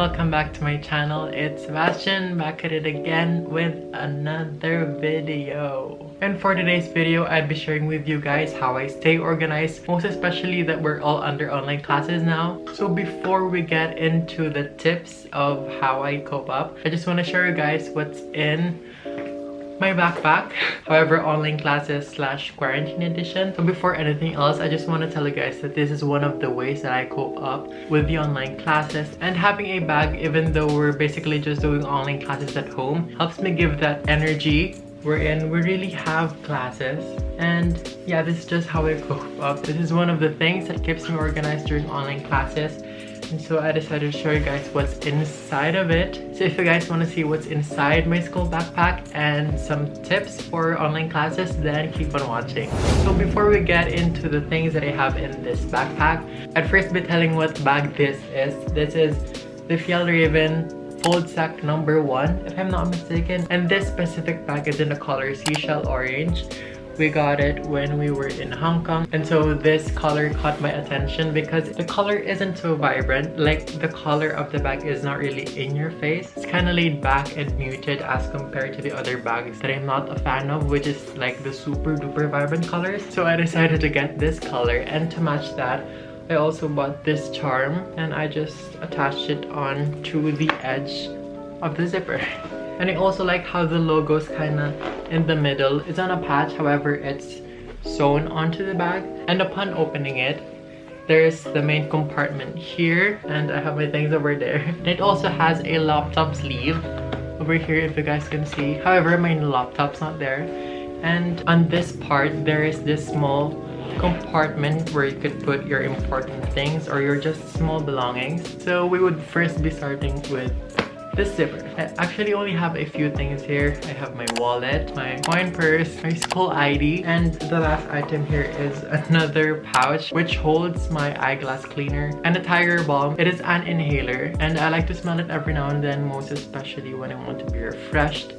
welcome back to my channel. It's Sebastian back at it again with another video. And for today's video, I'd be sharing with you guys how I stay organized, most especially that we're all under online classes now. So before we get into the tips of how I cope up, I just want to share you guys what's in my backpack. However, online classes / quarantine edition. So before anything else, I just want to tell you guys that this is one of the ways that I cope up with the online classes. And having a bag, even though we're basically just doing online classes at home, helps me give that energy wherein we really have classes. And yeah, this is just how I cope up. This is one of the things that keeps me organized during online classes. And so I decided to show you guys what's inside of it. So if you guys want to see what's inside my school backpack and some tips for online classes, then keep on watching. So before we get into the things that I have in this backpack, I'd first be telling what bag this is. This is the Fjällräven Fold Sack number 1, if I'm not mistaken. And this specific bag is in the color seashell orange. We got it when we were in Hong Kong, and so this color caught my attention because the color isn't so vibrant. Like, the color of the bag is not really in your face. It's kind of laid back and muted as compared to the other bags that I'm not a fan of, which is like the super duper vibrant colors. So I decided to get this color, and to match that, I also bought this charm and I just attached it on to the edge of the zipper. And I also like how the logo's kind of in the middle. It's on a patch, however, it's sewn onto the bag. And upon opening it, there's the main compartment here, and I have my things over there. And it also has a laptop sleeve over here, if you guys can see. However, my laptop's not there. And on this part, there is this small compartment where you could put your important things or your just small belongings. So we would first be starting with this zipper. I actually only have a few things here. I have my wallet, my coin purse, my school ID, and the last item here is another pouch which holds my eyeglass cleaner and a tiger balm. It is an inhaler, and I like to smell it every now and then, most especially when I want to be refreshed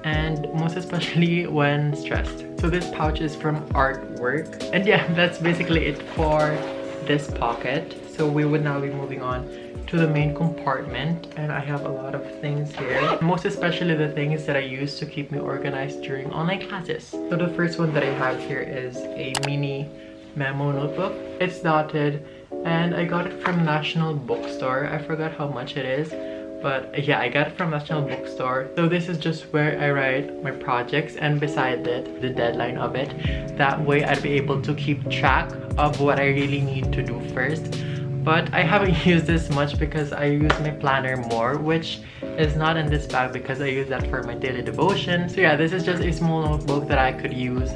and most especially when stressed. So this pouch is from Artwork, and yeah, that's basically it for this pocket. So we would now be moving on to the main compartment, and I have a lot of things here, most especially the things that I use to keep me organized during online classes. So the first one that I have here is a mini memo notebook. It's dotted, and I got it from National Bookstore. I forgot how much it is, but yeah, I got it from National Bookstore. So this is just where I write my projects, and beside it, the deadline of it. That way I'd be able to keep track of what I really need to do first. But I haven't used this much because I use my planner more, which is not in this bag because I use that for my daily devotion. So yeah, this is just a small notebook that I could use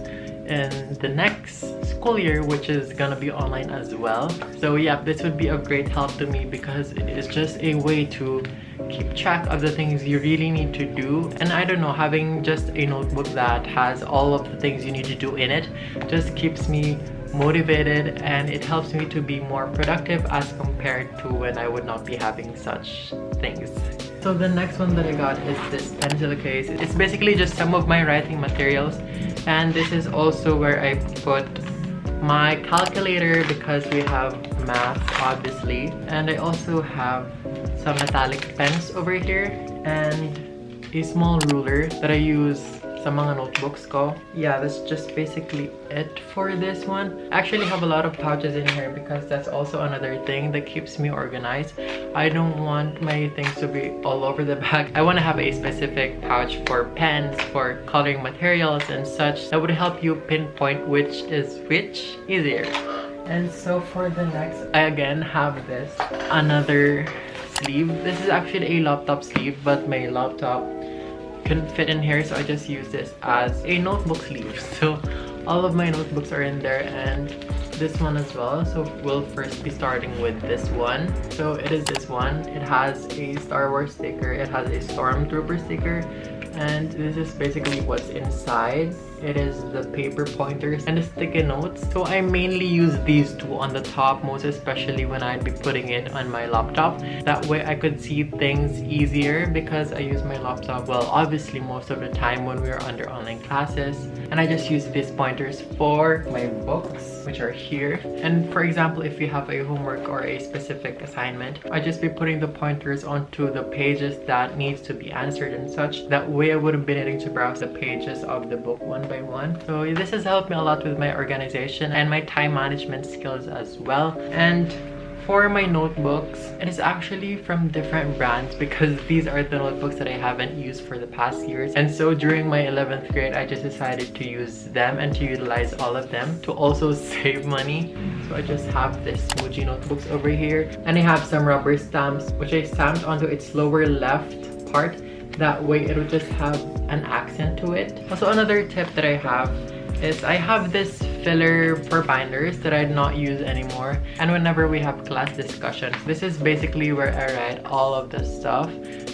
in the next school year, which is gonna be online as well. So yeah, this would be of great help to me because it is just a way to keep track of the things you really need to do. And I don't know, having just a notebook that has all of the things you need to do in it just keeps me motivated, and it helps me to be more productive as compared to when I would not be having such things. So the next one that I got is this pencil case. It's basically just some of my writing materials, and this is also where I put my calculator because we have math obviously, and I also have some metallic pens over here and a small ruler that I use sa mga notebooks ko. Yeah, that's just basically it for this one. I actually have a lot of pouches in here because that's also another thing that keeps me organized. I don't want my things to be all over the bag. I want to have a specific pouch for pens, for coloring materials and such that would help you pinpoint which is which easier. And so for the next, I again have this another sleeve. This is actually a laptop sleeve, but my laptop couldn't fit in here, so I just use this as a notebook sleeve. So all of my notebooks are in there, and this one as well. So we'll first be starting with this one. So it is this one. It has a Star Wars sticker, it has a Stormtrooper sticker, and this is basically what's inside. it is the paper pointers and the sticky notes. So I mainly use these two on the top, most especially when I'd be putting it on my laptop. That way I could see things easier because I use my laptop, well, obviously most of the time when we are under online classes. And I just use these pointers for my books, which are here. And for example, if you have a homework or a specific assignment, I just be putting the pointers onto the pages that needs to be answered and such. That way I wouldn't be needing to browse the pages of the book one by one. So this has helped me a lot with my organization and my time management skills as well. And for my notebooks, it is actually from different brands because these are the notebooks that I haven't used for the past years. And so during my 11th grade, I just decided to use them and to utilize all of them to also save money. So I just have this Muji notebooks over here. And I have some rubber stamps, which I stamped onto its lower left part. That way it will just have an accent to it. Also, another tip that I have is I have this filler for binders that I do not use anymore. And whenever we have class discussions, this is basically where I write all of the stuff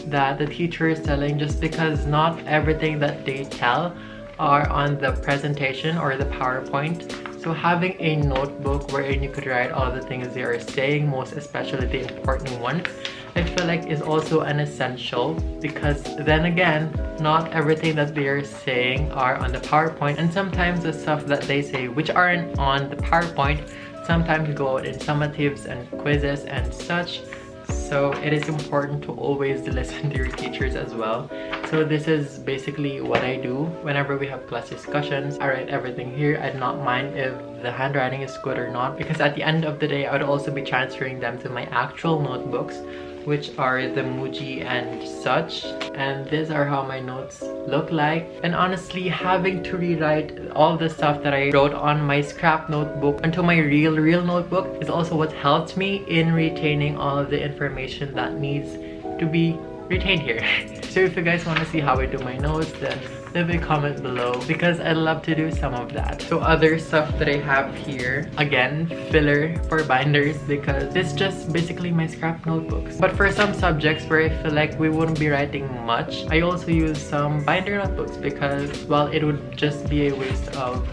that the teacher is telling, just because not everything that they tell are on the presentation or the PowerPoint. So having a notebook wherein you could write all the things they are saying, most especially the important ones, I feel like is also an essential, because then again, not everything that they are saying are on the PowerPoint, and sometimes the stuff that they say which aren't on the PowerPoint sometimes go out in summatives and quizzes and such. So it is important to always listen to your teachers as well. So this is basically what I do whenever we have class discussions. I write everything here. I do not mind if the handwriting is good or not, because at the end of the day I would also be transferring them to my actual notebooks, which are the Muji and such. And these are how my notes look like. And honestly, having to rewrite all the stuff that I wrote on my scrap notebook onto my real notebook is also what helped me in retaining all of the information that needs to be retained here. So if you guys want to see how I do my notes, then leave a comment below, because I love to do some of that. So other stuff that I have here, again, filler for binders, because this is just basically my scrap notebooks. But for some subjects where I feel like we wouldn't be writing much, I also use some binder notebooks, because, well, it would just be a waste of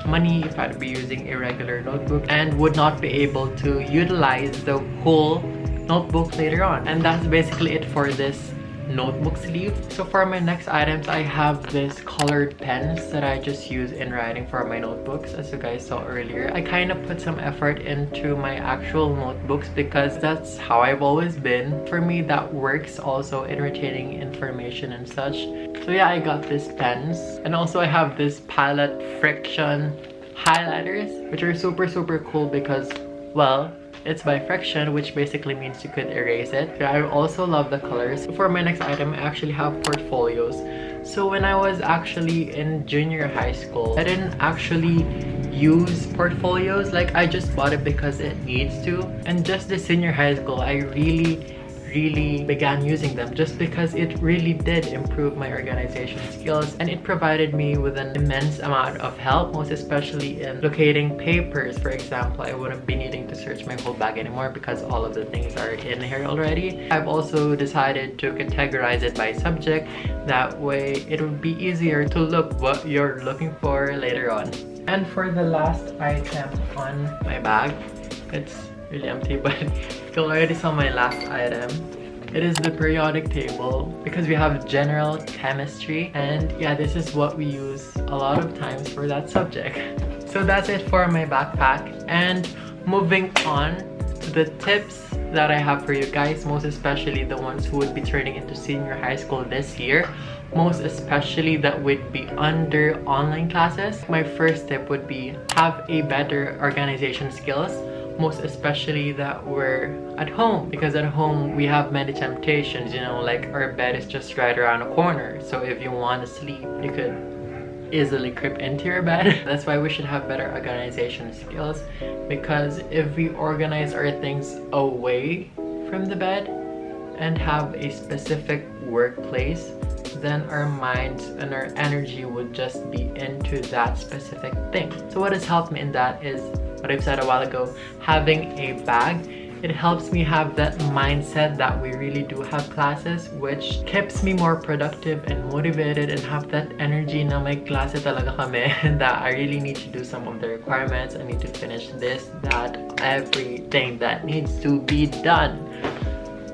money if I'd be using a regular notebook and would not be able to utilize the whole notebook later on. And that's basically it for this notebook sleeve. So for my next items, I have this colored pens that I just use in writing for my notebooks. As you guys saw earlier, I kind of put some effort into my actual notebooks because that's how I've always been. For me, that works also in retaining information and such. So yeah, I got these pens, and also I have this palette friction highlighters, which are super cool because, well, it's by friction, which basically means you could erase it. I also love the colors. For my next item, I actually have portfolios. So when I was actually in junior high school, I didn't actually use portfolios. Like, I just bought it because it needs to. And just the senior high school, I really began using them, just because it really did improve my organization skills, and it provided me with an immense amount of help, most especially in locating papers. For example, I wouldn't be needing to search my whole bag anymore because all of the things are in here already. I've also decided to categorize it by subject. That way it would be easier to look what you're looking for later on. And for the last item on my bag, it's really empty, but you already saw my last item. It is the periodic table, because we have general chemistry, and yeah, this is what we use a lot of times for that subject. So that's it for my backpack. And moving on to the tips that I have for you guys, most especially the ones who would be turning into senior high school this year, most especially that would be under online classes. My first tip would be have a better organization skills, most especially that we're at home, because at home we have many temptations, you know, like our bed is just right around the corner. So if you want to sleep, you could easily creep into your bed. That's why we should have better organization skills, because if we organize our things away from the bed and have a specific workplace, then our minds and our energy would just be into that specific thing. So what has helped me in that is what I've said a while ago, having a bag it helps me have that mindset that we really do have classes, which keeps me more productive and motivated and have that energy na may klase talaga kami and that I really need to do some of the requirements. I need to finish this, that, everything that needs to be done.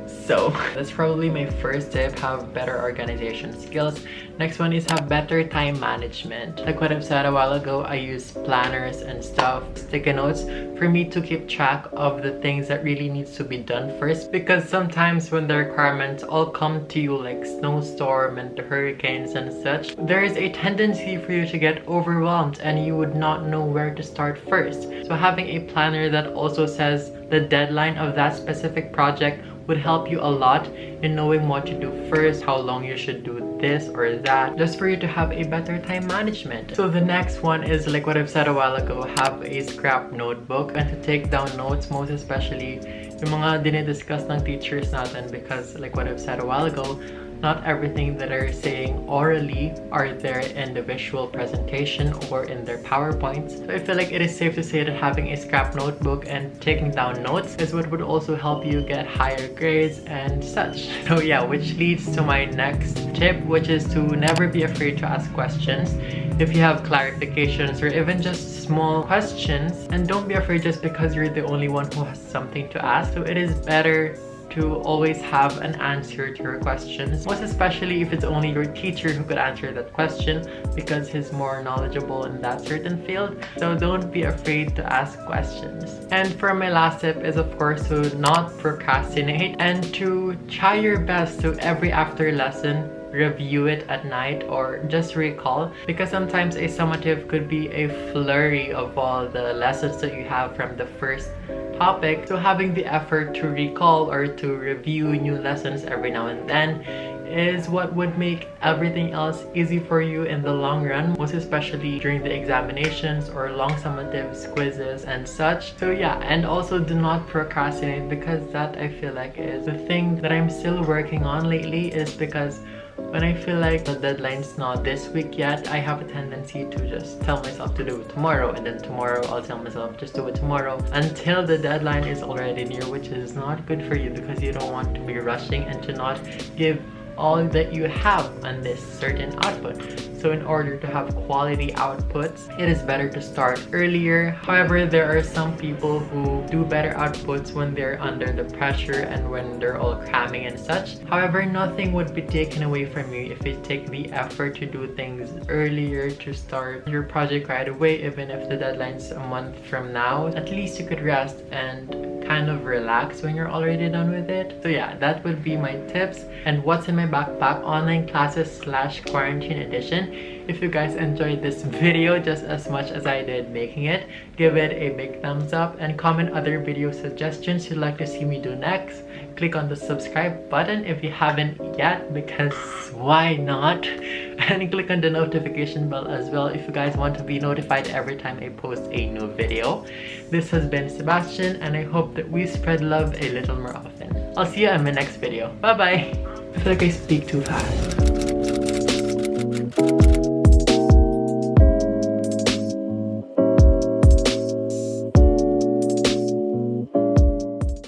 So that's probably my first tip, have better organization skills. Next one is have better time management. Like what I've said a while ago, I use planners and stuff, sticky notes for me to keep track of the things that really needs to be done first, because sometimes when the requirements all come to you like snowstorm and the hurricanes and such, there is a tendency for you to get overwhelmed and you would not know where to start first. So having a planner that also says the deadline of that specific project would help you a lot in knowing what to do first, how long you should do this or that, just for you to have a better time management. So the next one is like what I've said a while ago, have a scrap notebook and to take down notes, most especially yung mga dinidiscuss ng teachers natin, because like what I've said a while ago, not everything that are saying orally are there in the visual presentation or in their PowerPoints. So I feel like it is safe to say that having a scrap notebook and taking down notes is what would also help you get higher grades and such. So yeah, which leads to my next tip, which is to never be afraid to ask questions. If you have clarifications or even just small questions, and don't be afraid just because you're the only one who has something to ask. So it is better to always have an answer to your questions, most especially if it's only your teacher who could answer that question because he's more knowledgeable in that certain field. So don't be afraid to ask questions. And for my last tip is of course to not procrastinate and to try your best to every after lesson review it at night or just recall, because sometimes a summative could be a flurry of all the lessons that you have from the first topic. So having the effort to recall or to review new lessons every now and then is what would make everything else easy for you in the long run, most especially during the examinations or long summatives, quizzes and such. So yeah, and also do not procrastinate, because that I feel like is the thing that I'm still working on lately, is because when I feel like the deadline's not this week yet, I have a tendency to just tell myself to do it tomorrow, and then tomorrow I'll tell myself just do it tomorrow until the deadline is already near, which is not good for you because you don't want to be rushing and to not give all that you have on this certain output. So in order to have quality outputs, it is better to start earlier. However, there are some people who do better outputs when they're under the pressure and when they're all cramming and such. However, nothing would be taken away from you if you take the effort to do things earlier, to start your project right away, even if the deadline's a month from now. At least you could rest and kind of relax when you're already done with it. So yeah, that would be my tips and what's in my backpack online classes / quarantine edition. If you guys enjoyed this video just as much as I did making it, give it a big thumbs up and comment other video suggestions you'd like to see me do next. Click on the subscribe button if you haven't yet, because why not? And click on the notification bell as well if you guys want to be notified every time I post a new video. This has been Sebastian, and I hope that we spread love a little more often. I'll see you in my next video. Bye bye! I feel like I speak too fast.